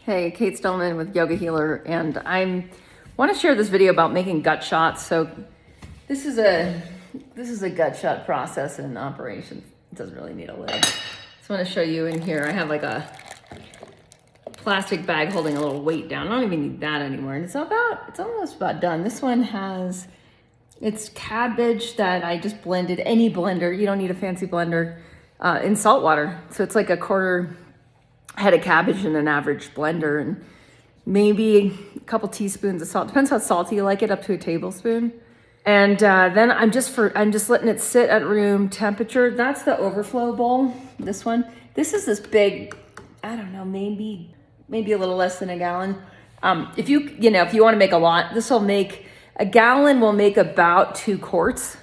Hey, Kate Stillman with Yoga Healer, and I want to share this video about making gut shots. So this is a gut shot process in operation. It doesn't really need a lid. Just want to show you in here. I have like a plastic bag holding a little weight down. I don't even need that anymore, and it's almost about done. This one it's cabbage that I just blended. Any blender, you don't need a fancy blender, in salt water. So it's like a quarter head of cabbage in an average blender, and maybe a couple teaspoons of salt. Depends how salty you like it, up to a tablespoon. And then I'm just letting it sit at room temperature. That's the overflow bowl. This one. This is this big, I don't know, maybe a little less than a gallon. If you want to make a lot, a gallon will make about 2 quarts.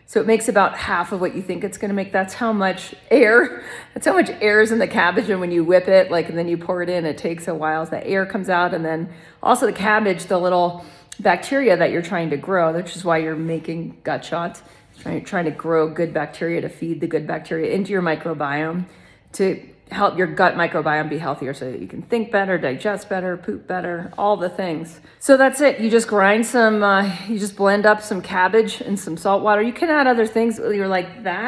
So it makes about half of what you think it's going to make. That's how much air is in the cabbage. And when you whip it, and then you pour it in, it takes a while as the air comes out. And then also the cabbage, the little bacteria that you're trying to grow, which is why you're making gut shots, trying to grow good bacteria, to feed the good bacteria into your microbiome, to help your gut microbiome be healthier so that you can think better, digest better, poop better, all the things. So that's it. You just grind you just blend up some cabbage and some salt water. You can add other things. You're like,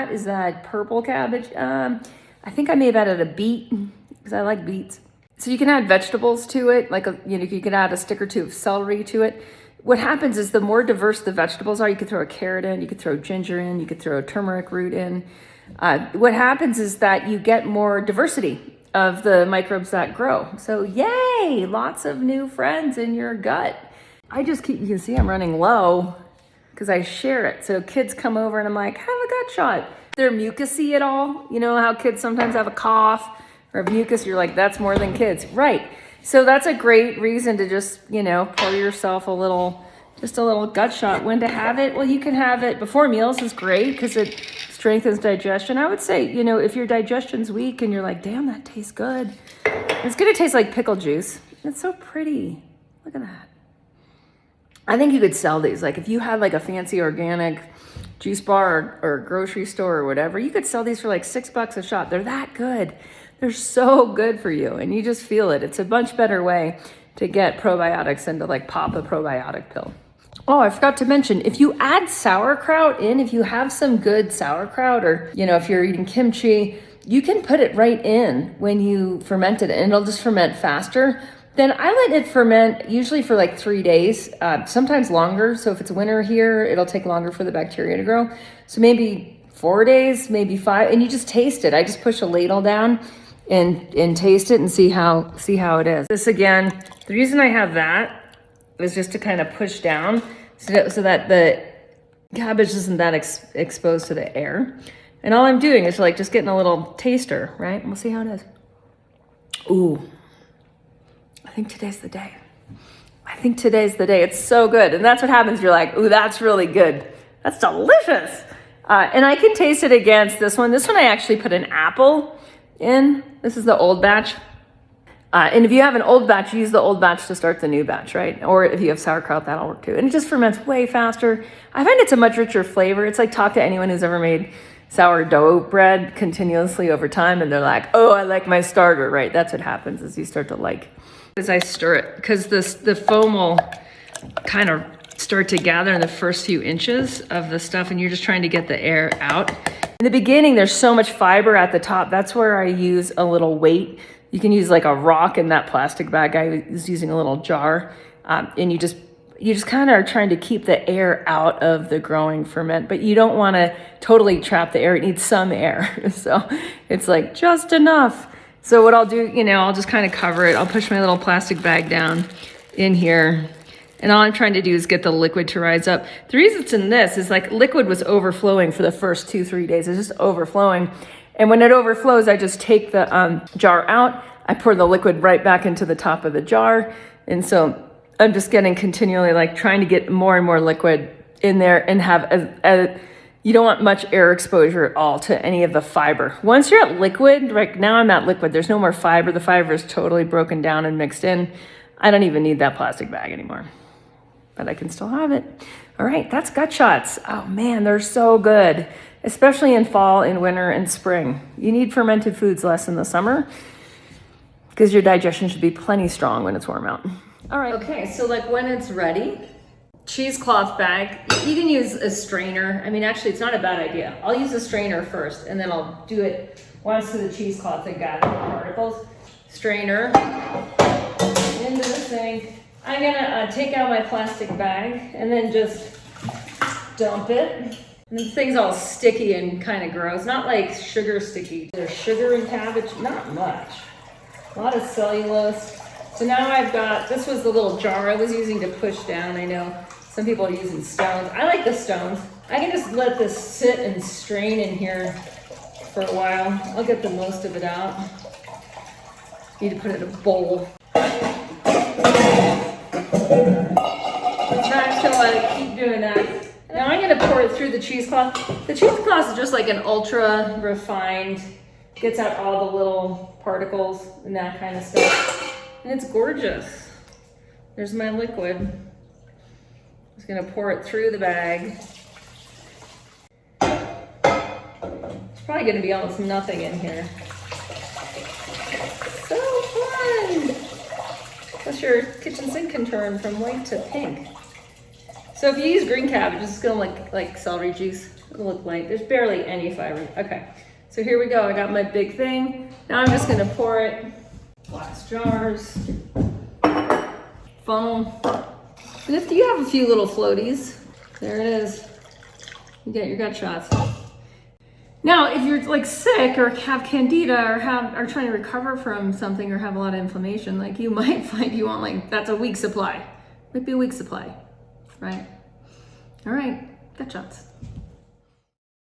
is that purple cabbage? I think I may have added a beet because I like beets. So you can add vegetables to it. You could add a stick or two of celery to it. What happens is the more diverse the vegetables are, you could throw a carrot in, you could throw ginger in, you could throw a turmeric root in. What happens is that you get more diversity of the microbes that grow. So yay, lots of new friends in your gut. You can see I'm running low because I share it. So kids come over and I'm like, have a gut shot. They're mucusy at all. You know how kids sometimes have a cough or mucus? You're like, that's more than kids. Right. So that's a great reason to just, pour yourself a little gut shot. When to have it? Well, you can have it before meals is great because it strengthens digestion. I would say, if your digestion's weak and you're like, damn, that tastes good. It's going to taste like pickle juice. It's so pretty. Look at that. I think you could sell these. Like if you had like a fancy organic juice bar or grocery store or whatever, you could sell these for like $6 a shot. They're that good. They're so good for you. And you just feel it. It's a much better way to get probiotics than to like pop a probiotic pill. Oh, I forgot to mention, if you add sauerkraut in, if you have some good sauerkraut, or, if you're eating kimchi, you can put it right in when you ferment it and it'll just ferment faster. Then I let it ferment usually for like 3 days, sometimes longer. So if it's winter here, it'll take longer for the bacteria to grow. So maybe 4 days, maybe 5, and you just taste it. I just push a ladle down and taste it and see how it is. This again, the reason I have that is just to kind of push down so that the cabbage isn't that exposed to the air. And all I'm doing is just getting a little taster, right? We'll see how it is. Ooh, I think today's the day. It's so good. And that's what happens. You're like, ooh, that's really good. That's delicious. And I can taste it against this one. This one I actually put an apple in. This is the old batch. And if you have an old batch, use the old batch to start the new batch, right? Or if you have sauerkraut, that'll work too. And it just ferments way faster. I find it's a much richer flavor. It's like, talk to anyone who's ever made sourdough bread continuously over time, and they're like, oh, I like my starter, right? That's what happens is you start to as I stir it, because the foam will kind of start to gather in the first few inches of the stuff, and you're just trying to get the air out. In the beginning, there's so much fiber at the top. That's where I use a little weight. You can use like a rock in that plastic bag. I was using a little jar, and you just kind of are trying to keep the air out of the growing ferment, but you don't want to totally trap the air. It needs some air. So it's like just enough. So what I'll do, I'll just kind of cover it. I'll push my little plastic bag down in here. And all I'm trying to do is get the liquid to rise up. The reason it's in this is liquid was overflowing for the first 2-3 days. It's just overflowing. And when it overflows, I just take the jar out. I pour the liquid right back into the top of the jar. And so I'm just getting continually trying to get more and more liquid in there and have you don't want much air exposure at all to any of the fiber. Once you're at liquid, right now I'm at liquid, there's no more fiber. The fiber is totally broken down and mixed in. I don't even need that plastic bag anymore, but I can still have it. All right, that's gut shots. Oh man, they're so good, especially in fall, in winter, and spring. You need fermented foods less in the summer. because your digestion should be plenty strong when it's warm out. All right. Okay, so like when it's ready, cheesecloth bag. You can use a strainer. I mean, actually, it's not a bad idea. I'll use a strainer first, and then I'll do it once to the cheesecloth and gather the particles. Strainer into the sink. I'm gonna take out my plastic bag and then just dump it. And the thing's all sticky and kind of gross. Not like sugar sticky. There's sugar in cabbage, not much. A lot of cellulose. So now I've got, this was the little jar I was using to push down. I know some people are using stones. I like the stones. I can just let this sit and strain in here for a while. I'll get the most of it out. Need to put it in a bowl. Sometimes to let it keep doing that. Now I'm gonna pour it through the cheesecloth. The cheesecloth is just like an ultra refined, gets out all the little particles and that kind of stuff. And it's gorgeous. There's my liquid. I'm just gonna pour it through the bag. It's probably gonna be almost nothing in here. So fun! Plus your kitchen sink can turn from white to pink. So if you use green cabbage, it's gonna look like celery juice. It'll look like there's barely any fiber. Okay, so here we go. I got my big thing. Now I'm just gonna pour it. Glass jars, funnel. And if you have a few little floaties, there it is. You get your gut shots. Now, if you're like sick or have candida or are trying to recover from something or have a lot of inflammation, like you might find you want like, that's a week supply. Might be a week supply, right? All right, gut shots.